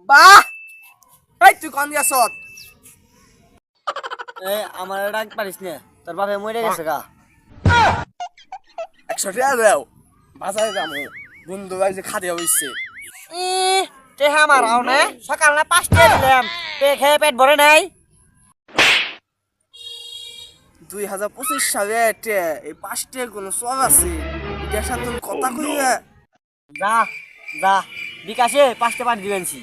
বাহ এই তুই কোন দিয়াছ এ আমার ডাক পারিস না, তোর বাপে মরে গেছে গা। 100 টাকা দাও বাজারে যাবো বন্ধু ভাই যে খাদে হইছে ই তে আমার আও না, সকাল না 5টা দিলাম, পে খেয়ে পেট ভরে নাই। 2025 সালে এই 5 টাকা কোনো চল আছে এটার সাথে তুমি কথা কইয়া যা যা বিকাশে 5টা পানি দিবেনছি।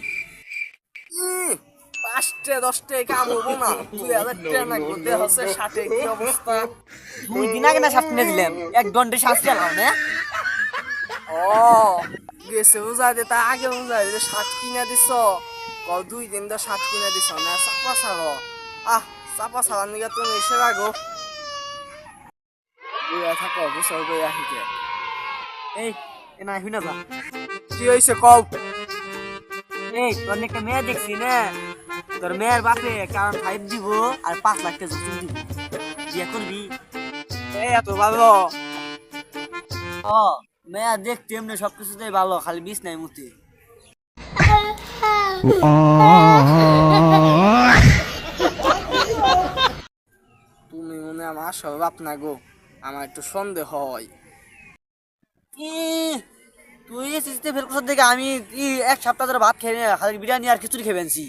5 টাকা 10 টাকা কাম হবো না 2000 টাকা না করতে হচ্ছে 60 কি অবস্থা 2 দিন আগে না 7 কিনে দিলাম, 1 ঘন্টা শাস্তি আলাও না। ও গেছে বুঝাই দে তা আগে বুঝাই দে 60 কিনা দিছ ক 2 দিন তো 60 কিনা দিছ না চাপা ছাড়ো চাপা ছাড়ার নিগা তুমি এসে রাখো থাকো বুঝাও গই আহিকে এই এনা হুই না যা। কি হইছে কও এই তোর একটা মেয়ে দেখছি না, তোর মেয়ের বাপে কারণ 5 দিব আর 5 লাখ টাকা জুতুন দিব, বিয়ে করবি? এই এত ভালো ও মেয়ে দেখতে এমনি সবকিছুতেই ভালো, খালি বিষ নাই মুতে। তুমি মনে আমার আসল বাপ না গো আমার একটু সন্দেহ হয় ই তুই এসেছিস ফের কোথা থেকে? আমি 1 সপ্তাহ ধরে ভাত খেয়ে না, খালি বিরিয়ানি আর খিচুড়ি খেয়ে ফেলছি।